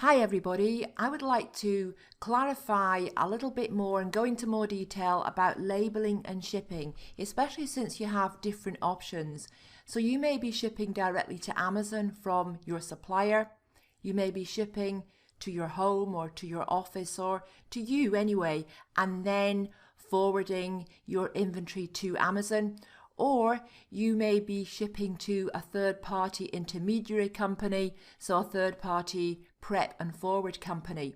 Hi everybody, I would like to clarify a little bit more and go into more detail about labeling and shipping, especially since you have different options. So you may be shipping directly to Amazon from your supplier, you may be shipping to your home or to your office or to you anyway, and then forwarding your inventory to Amazon. Or you may be shipping to a third-party intermediary company, so a third-party prep and forward company.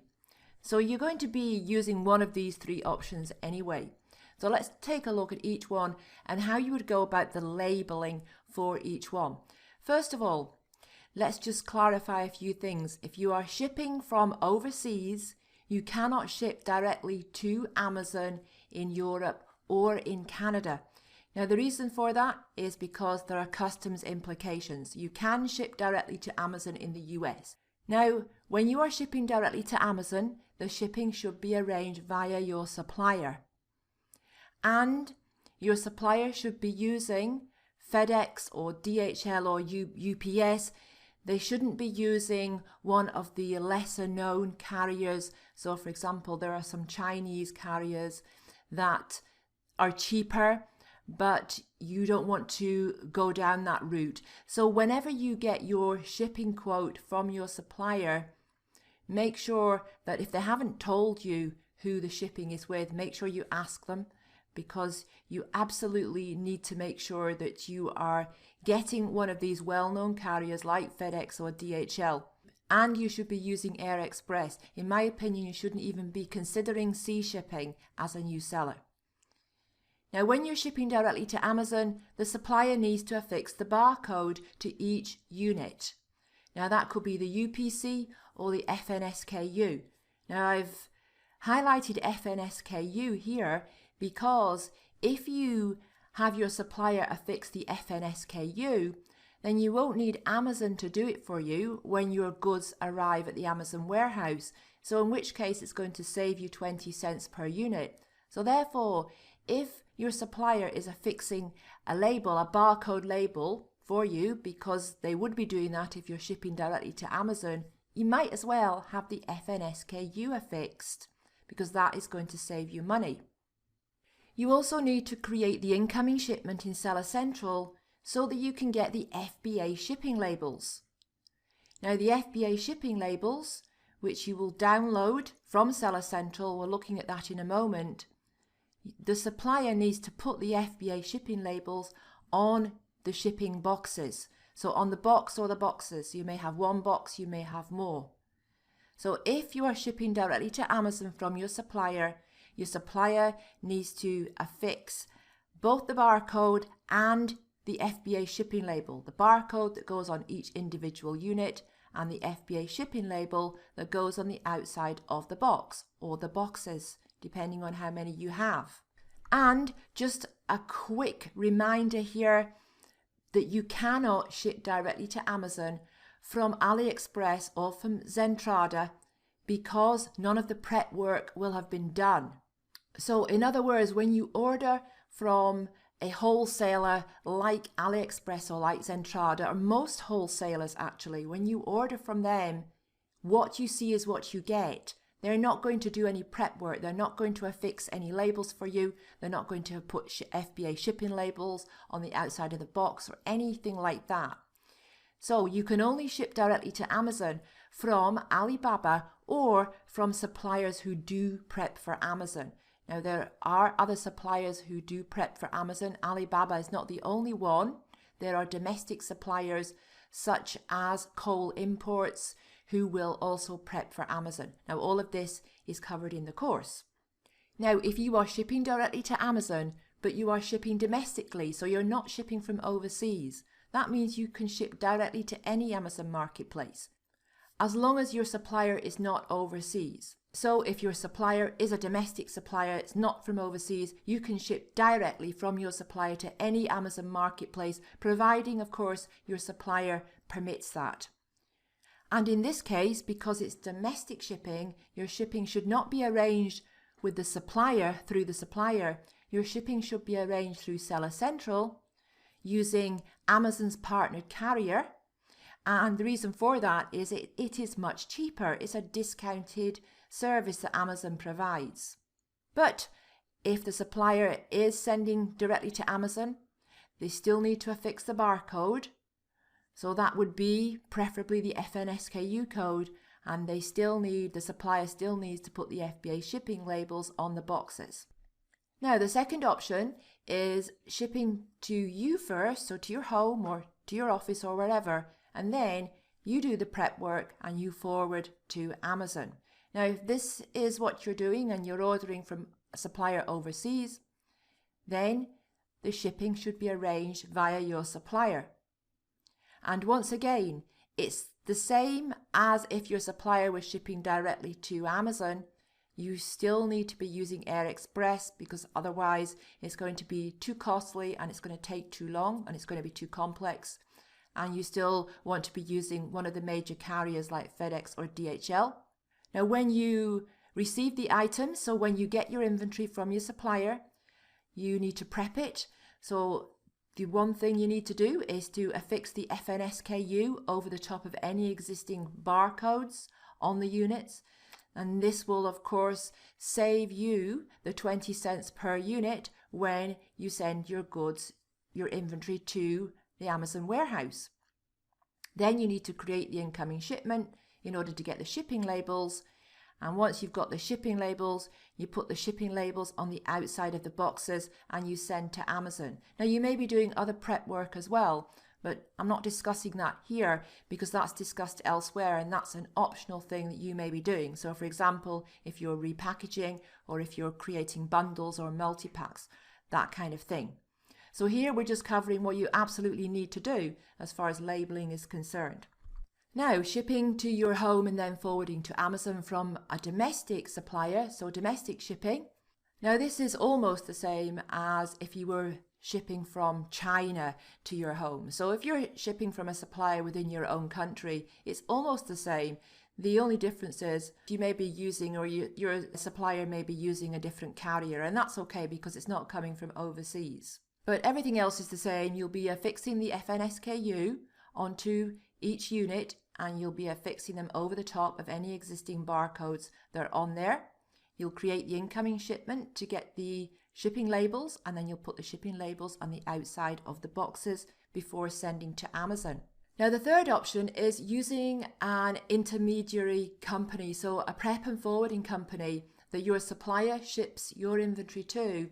So you're going to be using one of these three options anyway. So let's take a look at each one and how you would go about the labeling for each one. First of all, let's just clarify a few things. If you are shipping from overseas, you cannot ship directly to Amazon in Europe or in Canada. Now the reason for that is because there are customs implications. You can ship directly to Amazon in the US. Now, when you are shipping directly to Amazon, the shipping should be arranged via your supplier. And your supplier should be using FedEx or DHL or UPS. They shouldn't be using one of the lesser known carriers. So for example, there are some Chinese carriers that are cheaper, but you don't want to go down that route. So whenever you get your shipping quote from your supplier, make sure that if they haven't told you who the shipping is with, make sure you ask them, because you absolutely need to make sure that you are getting one of these well-known carriers like FedEx or DHL. And you should be using Air Express. In my opinion, you shouldn't even be considering sea shipping as a new seller. Now, when you're shipping directly to Amazon, the supplier needs to affix the barcode to each unit. Now, that could be the UPC or the FNSKU. Now, I've highlighted FNSKU here because if you have your supplier affix the FNSKU, then you won't need Amazon to do it for you when your goods arrive at the Amazon warehouse. So in which case, it's going to save you 20 cents per unit. So therefore, if your supplier is affixing a label, a barcode label for you, because they would be doing that if you're shipping directly to Amazon, you might as well have the FNSKU affixed, because that is going to save you money. You also need to create the incoming shipment in Seller Central so that you can get the FBA shipping labels. Now the FBA shipping labels, which you will download from Seller Central, we're looking at that in a moment, the supplier needs to put the FBA shipping labels on the shipping boxes. So on the box or the boxes, you may have one box, you may have more. So if you are shipping directly to Amazon from your supplier needs to affix both the barcode and the FBA shipping label. The barcode that goes on each individual unit and the FBA shipping label that goes on the outside of the box or the boxes, depending on how many you have. And just a quick reminder here that you cannot ship directly to Amazon from AliExpress or from Zentrada because none of the prep work will have been done. So in other words, when you order from a wholesaler like AliExpress or like Zentrada, or most wholesalers actually, when you order from them, what you see is what you get. They're not going to do any prep work. They're not going to affix any labels for you. They're not going to put FBA shipping labels on the outside of the box or anything like that. So you can only ship directly to Amazon from Alibaba or from suppliers who do prep for Amazon. Now there are other suppliers who do prep for Amazon. Alibaba is not the only one. There are domestic suppliers such as Cole Imports who will also prep for Amazon. Now all of this is covered in the course. Now if you are shipping directly to Amazon but you are shipping domestically, so you're not shipping from overseas, that means you can ship directly to any Amazon marketplace as long as your supplier is not overseas. So if your supplier is a domestic supplier, it's not from overseas, you can ship directly from your supplier to any Amazon marketplace, providing of course your supplier permits that. And in this case, because it's domestic shipping, your shipping should not be arranged with the supplier through the supplier. Your shipping should be arranged through Seller Central using Amazon's partnered carrier, And the reason for that is it is much cheaper. It's a discounted service that Amazon provides. But if the supplier is sending directly to Amazon, they still need to affix the barcode. So that would be preferably the FNSKU code, and the supplier still needs to put the FBA shipping labels on the boxes. Now, the second option is shipping to you first, so to your home or to your office or wherever, and then you do the prep work and you forward to Amazon. Now, if this is what you're doing and you're ordering from a supplier overseas, then the shipping should be arranged via your supplier. And once again, it's the same as if your supplier was shipping directly to Amazon. You still need to be using Air Express, because otherwise it's going to be too costly and it's going to take too long and it's going to be too complex. And you still want to be using one of the major carriers like FedEx or DHL. Now, when you receive the items, so when you get your inventory from your supplier, you need to prep it. So the one thing you need to do is to affix the FNSKU over the top of any existing barcodes on the units. And this will, of course, save you the 20 cents per unit when you send your goods, your inventory, to the Amazon warehouse. Then you need to create the incoming shipment in order to get the shipping labels. And once you've got the shipping labels, you put the shipping labels on the outside of the boxes and you send to Amazon. Now, you may be doing other prep work as well, but I'm not discussing that here because that's discussed elsewhere, and that's an optional thing that you may be doing. So, for example, if you're repackaging or if you're creating bundles or multi-packs, that kind of thing. So here we're just covering what you absolutely need to do as far as labeling is concerned. Now, shipping to your home and then forwarding to Amazon from a domestic supplier, so domestic shipping. Now, this is almost the same as if you were shipping from China to your home. So if you're shipping from a supplier within your own country, it's almost the same. The only difference is you may be using, or your supplier may be using, a different carrier, and that's okay because it's not coming from overseas. But everything else is the same. You'll be affixing the FNSKU onto each unit, and you'll be affixing them over the top of any existing barcodes that are on there. You'll create the incoming shipment to get the shipping labels, and then you'll put the shipping labels on the outside of the boxes before sending to Amazon. Now, the third option is using an intermediary company, so a prep and forwarding company that your supplier ships your inventory to,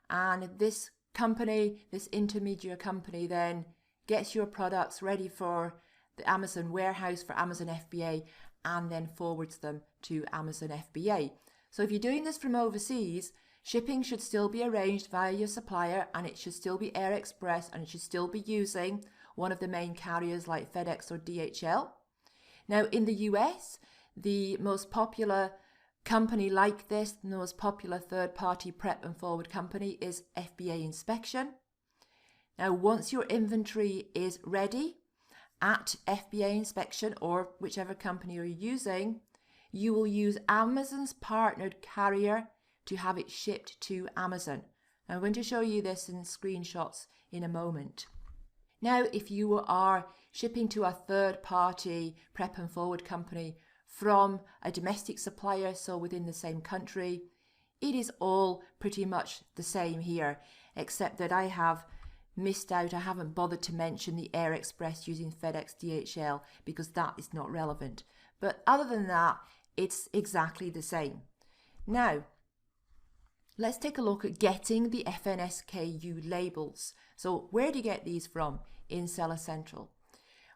and this company, this intermediary company, then gets your products ready for the Amazon warehouse, for Amazon FBA, and then forwards them to Amazon FBA. So if you're doing this from overseas, shipping should still be arranged via your supplier, and it should still be Air Express, and it should still be using one of the main carriers like FedEx or DHL. Now, in the US, the most popular company like this, the most popular third-party prep and forward company is FBA Inspection. Now, once your inventory is ready at FBA Inspection or whichever company you're using, you will use Amazon's partnered carrier to have it shipped to Amazon. I'm going to show you this in screenshots in a moment. Now, if you are shipping to a third-party prep and forward company from a domestic supplier, so within the same country, it is all pretty much the same here, except that I have missed out. I haven't bothered to mention the Air Express using FedEx DHL because that is not relevant. But other than that, it's exactly the same. Now, let's take a look at getting the FNSKU labels. So where do you get these from in Seller Central?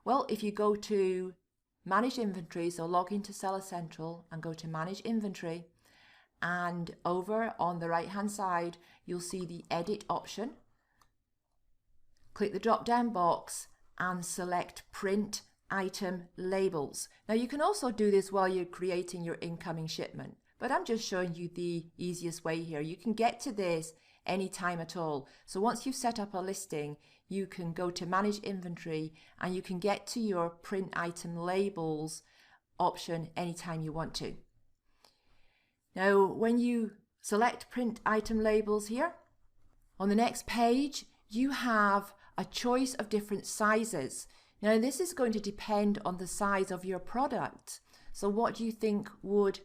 Well, if you go to Manage Inventory, so log into Seller Central and go to Manage Inventory, and over on the right hand side, you'll see the Edit option. Click the drop down box and select Print Item Labels. Now, you can also do this while you're creating your incoming shipment, but I'm just showing you the easiest way here. You can get to this anytime at all. So once you've set up a listing, you can go to Manage Inventory and you can get to your Print Item Labels option anytime you want to. Now, when you select Print Item Labels here, on the next page, you have a choice of different sizes. Now this is going to depend on the size of your product. So what do you think would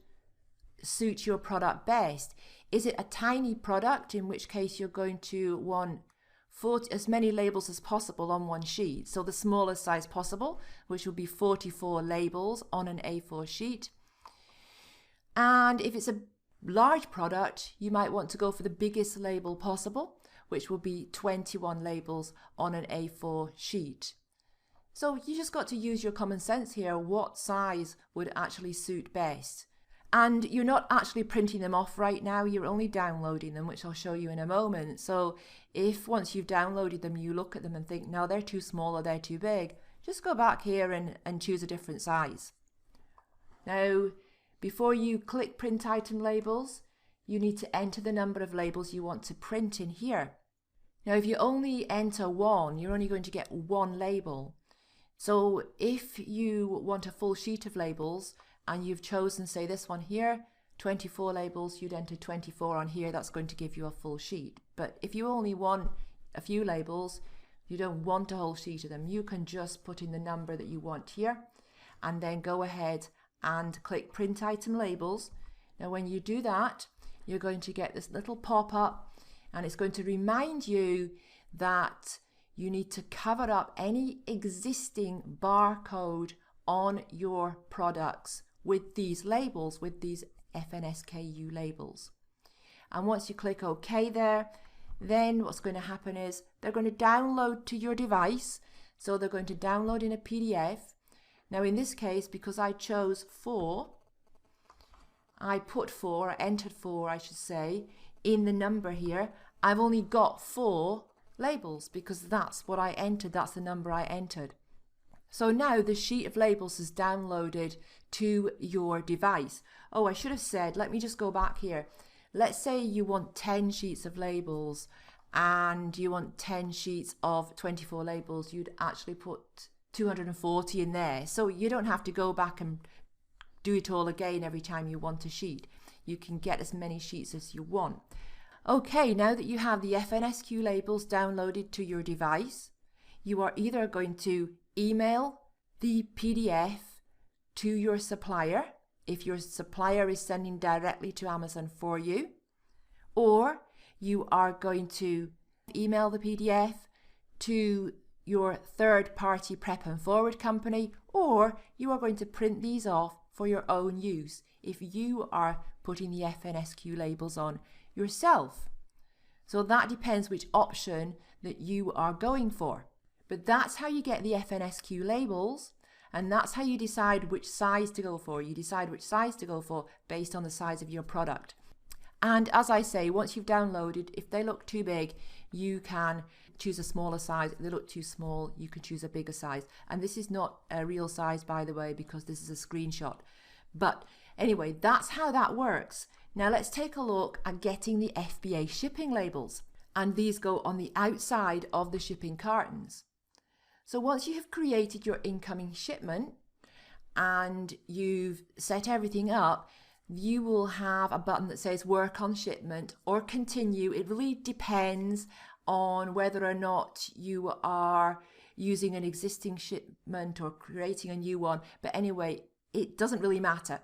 suit your product best? Is it a tiny product, in which case you're going to want as many labels as possible on one sheet, so the smallest size possible, which would be 44 labels on an A4 sheet. And if it's a large product, you might want to go for the biggest label possible, which will be 21 labels on an A4 sheet. So you just got to use your common sense here. What size would actually suit best? And you're not actually printing them off right now, you're only downloading them, which I'll show you in a moment. So if once you've downloaded them, you look at them and think, no, they're too small or they're too big, just go back here and choose a different size. Now, before you click print item labels, you need to enter the number of labels you want to print in here. Now, if you only enter one, you're only going to get one label. So if you want a full sheet of labels, and you've chosen, say, this one here, 24 labels, you'd enter 24 on here, that's going to give you a full sheet. But if you only want a few labels, you don't want a whole sheet of them, you can just put in the number that you want here, and then go ahead and click print item labels. Now when you do that, you're going to get this little pop-up, and it's going to remind you that you need to cover up any existing barcode on your products with these labels, with these FNSKU labels. And once you click OK there, then what's going to happen is they're going to download to your device. So they're going to download in a PDF. Now in this case, because I chose 4, I put 4, I entered 4 I should say, in the number here. I've only got 4 labels because that's what I entered, that's the number I entered. So now the sheet of labels is downloaded to your device. Oh, I should have said, let me just go back here. Let's say you want 10 sheets of labels and you want 10 sheets of 24 labels. You'd actually put 240 in there. So you don't have to go back and do it all again every time you want a sheet. You can get as many sheets as you want. Okay, now that you have the FNSKU labels downloaded to your device, you are either going to email the PDF to your supplier, if your supplier is sending directly to Amazon for you, or you are going to email the PDF to your third-party prep and forward company, or you are going to print these off for your own use if you are putting the FNSKU labels on yourself. So that depends which option that you are going for. But that's how you get the FNSKU labels, and that's how you decide which size to go for. You decide which size to go for based on the size of your product. And as I say, once you've downloaded, if they look too big, you can choose a smaller size. If they look too small, you can choose a bigger size. And this is not a real size, by the way, because this is a screenshot. But anyway, that's how that works. Now let's take a look at getting the FBA shipping labels. And these go on the outside of the shipping cartons. So once you have created your incoming shipment and you've set everything up, you will have a button that says work on shipment or continue. It really depends on whether or not you are using an existing shipment or creating a new one. But anyway, it doesn't really matter.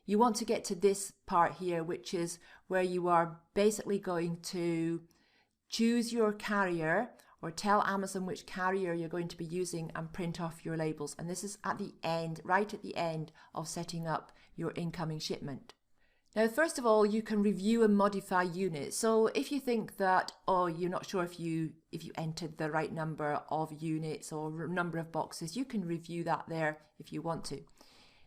You want to get to this part here, which is where you are basically going to choose your carrier or tell Amazon which carrier you're going to be using and print off your labels. And this is at the end, right at the end of setting up your incoming shipment. Now, first of all, you can review and modify units. So if you think that, oh, you're not sure if you entered the right number of units or number of boxes, you can review that there if you want to.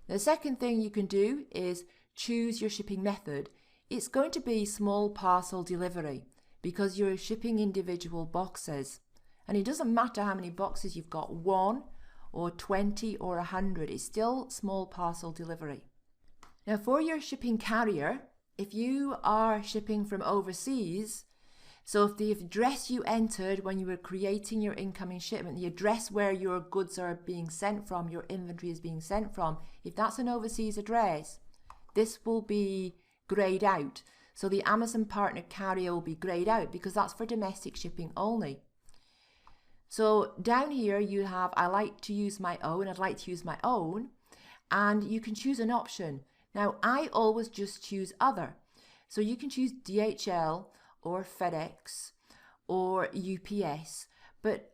The second thing you can do is choose your shipping method. It's going to be small parcel delivery because you're shipping individual boxes. And it doesn't matter how many boxes you've got, 1 or 20 or 100, it's still small parcel delivery. Now for your shipping carrier, if you are shipping from overseas, so if the address you entered when you were creating your incoming shipment, the address where your goods are being sent from, your inventory is being sent from, if that's an overseas address, this will be grayed out. So the Amazon partner carrier will be grayed out because that's for domestic shipping only. So down here you have, I like to use my own, I'd like to use my own, and you can choose an option. Now I always just choose other. So you can choose DHL or FedEx or UPS, but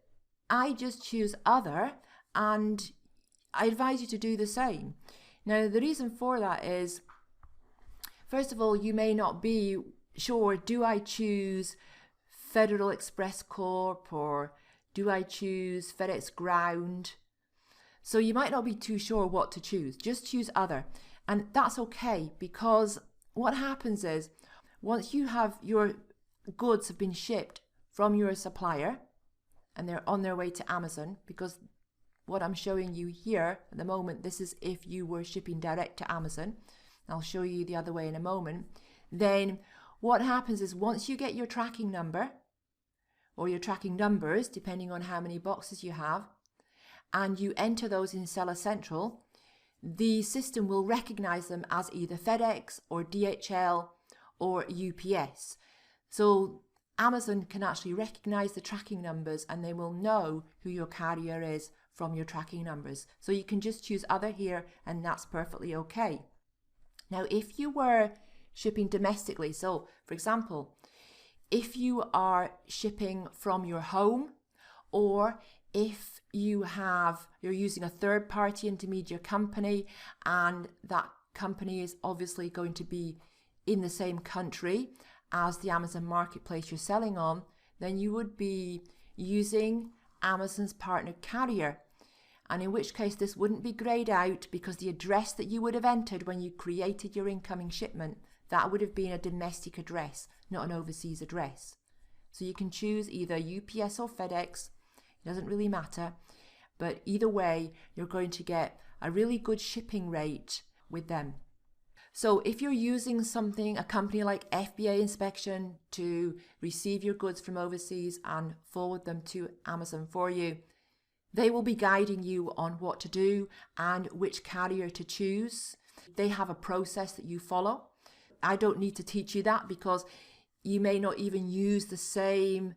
I just choose other, and I advise you to do the same. Now the reason for that is, first of all, you may not be sure, do I choose Federal Express Corp or do I choose FedEx Ground? So you might not be too sure what to choose. Just choose other. And that's okay, because what happens is once you have your goods have been shipped from your supplier and they're on their way to Amazon, because what I'm showing you here at the moment, this is if you were shipping direct to Amazon. I'll show you the other way in a moment. Then what happens is once you get your tracking number or your tracking numbers, depending on how many boxes you have, and you enter those in Seller Central, the system will recognize them as either FedEx or DHL or UPS. So Amazon can actually recognize the tracking numbers and they will know who your carrier is from your tracking numbers. So you can just choose other here and that's perfectly okay. Now, if you were shipping domestically, so for example, if you are shipping from your home, or if you're using a third-party intermediary company and that company is obviously going to be in the same country as the Amazon marketplace you're selling on, then you would be using Amazon's partner carrier. And in which case this wouldn't be grayed out, because the address that you would have entered when you created your incoming shipment, that would have been a domestic address, not an overseas address. So you can choose either UPS or FedEx, it doesn't really matter, but either way you're going to get a really good shipping rate with them. So if you're using a company like FBA Inspection to receive your goods from overseas and forward them to Amazon for you, they will be guiding you on what to do and which carrier to choose. They have a process that you follow. I don't need to teach you that, because you may not even use the same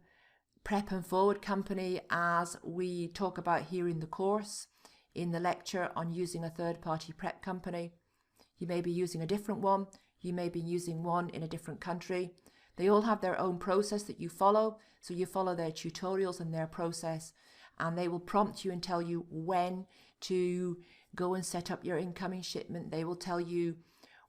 prep and forward company as we talk about here in the course, in the lecture on using a third-party prep company. You may be using a different one. You may be using one in a different country. They all have their own process that you follow. So you follow their tutorials and their process, and they will prompt you and tell you when to go and set up your incoming shipment. They will tell you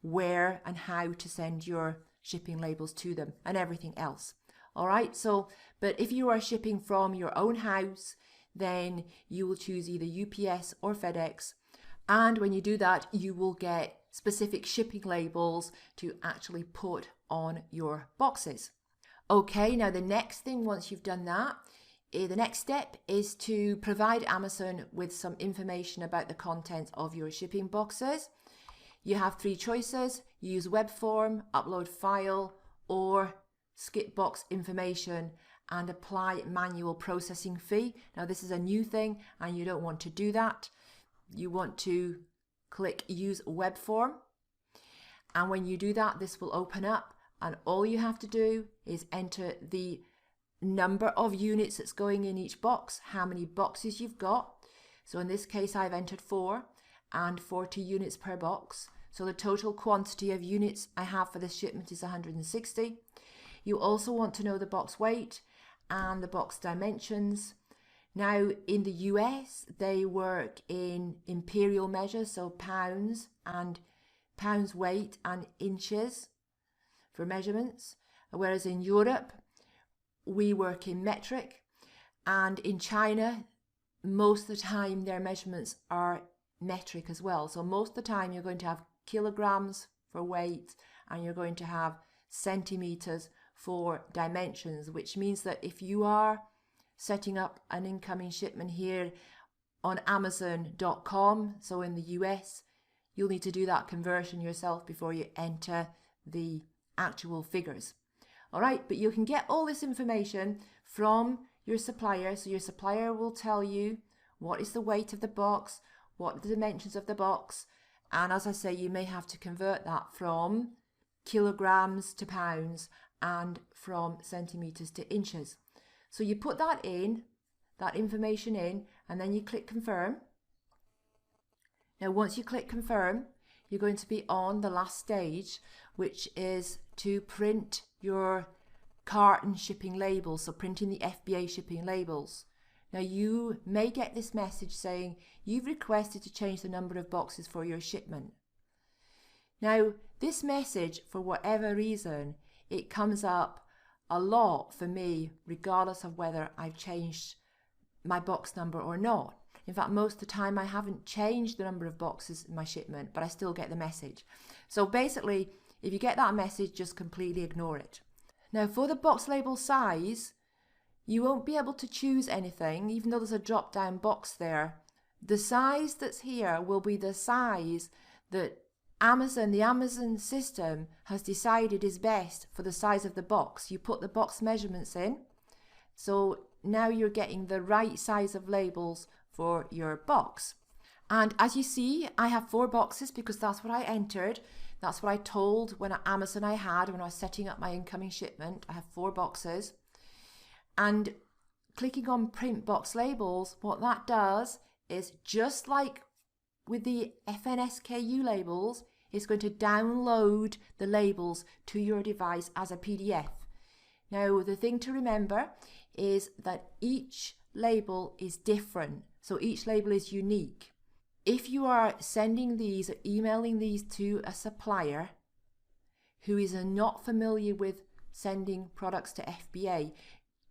where and how to send your shipping labels to them and everything else. All right, so, but if you are shipping from your own house, then you will choose either UPS or FedEx. And when you do that, you will get specific shipping labels to actually put on your boxes. Okay, now the next thing, once you've done that, the next step is to provide Amazon with some information about the contents of your shipping boxes. You have three choices: use web form, upload file, or skip box information and apply manual processing fee. Now this is a new thing and you don't want to do that. You want to click use web form, and when you do that, this will open up, and all you have to do is enter the number of units that's going in each box, how many boxes you've got. So in this case I've entered 4 and 40 units per box. So the total quantity of units I have for this shipment is 160. You also want to know the box weight and the box dimensions. Now in the US they work in imperial measures, so pounds and pounds weight and inches for measurements, whereas in Europe we work in metric, and in China most of the time their measurements are metric as well. So most of the time you're going to have kilograms for weight and you're going to have centimeters for dimensions, which means that if you are setting up an incoming shipment here on Amazon.com, so in the US, you'll need to do that conversion yourself before you enter the actual figures. All right, but you can get all this information from your supplier. So your supplier will tell you what is the weight of the box, what are the dimensions of the box, and as I say, you may have to convert that from kilograms to pounds and from centimeters to inches. So you put that in, that information in, and then you click confirm. Now once you click confirm, you're going to be on the last stage, which is to print your carton shipping labels, so printing the FBA shipping labels. Now you may get this message saying you've requested to change the number of boxes for your shipment. Now this message, for whatever reason, it comes up a lot for me regardless of whether I've changed my box number or not. In fact, most of the time I haven't changed the number of boxes in my shipment, but I still get the message. So basically, if you get that message, just completely ignore it. Now for the box label size, you won't be able to choose anything, even though there's a drop down box there. The size that's here will be the size that the Amazon system has decided is best for the size of the box. You put the box measurements in, so now you're getting the right size of labels for your box. And as you see, I have 4 boxes because that's what I entered. That's what I told when Amazon I had when I was setting up my incoming shipment. I have 4 boxes. And clicking on print box labels, what that does is, just like with the FNSKU labels, it's going to download the labels to your device as a PDF. Now the thing to remember is that each label is different, so each label is unique. If you are sending these or emailing these to a supplier who is not familiar with sending products to FBA,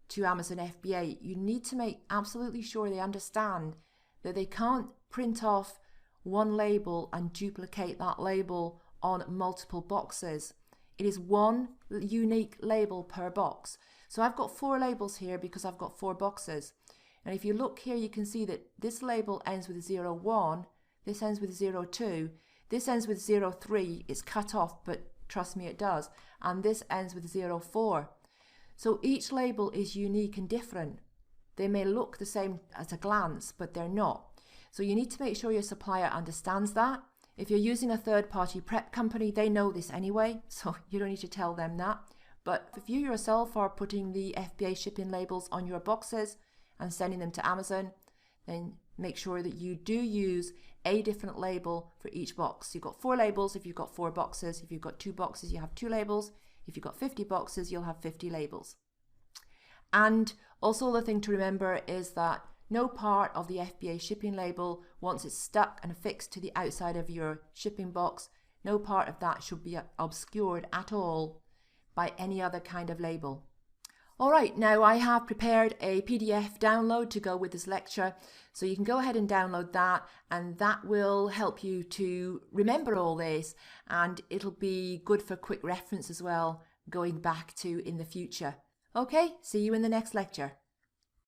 to Amazon FBA, you need to make absolutely sure they understand that they can't print off one label and duplicate that label on multiple boxes. It is one unique label per box. So I've got 4 labels here because I've got 4 boxes. And if you look here, you can see that this label ends with 01, this ends with 02, this ends with 03. It's cut off, but trust me, it does. And this ends with 04. So each label is unique and different. They may look the same at a glance, but they're not. So you need to make sure your supplier understands that. If you're using a third-party prep company, they know this anyway, so you don't need to tell them that. But if you yourself are putting the FBA shipping labels on your boxes and sending them to Amazon, then make sure that you do use a different label for each box. You've got 4 labels if you've got 4 boxes. If you've got 2 boxes, you have 2 labels. If you've got 50 boxes, you'll have 50 labels. And also the thing to remember is that no part of the FBA shipping label, once it's stuck and affixed to the outside of your shipping box, no part of that should be obscured at all by any other kind of label. Alright, now I have prepared a PDF download to go with this lecture, so you can go ahead and download that, and that will help you to remember all this, and it'll be good for quick reference as well, going back to in the future. Okay, see you in the next lecture.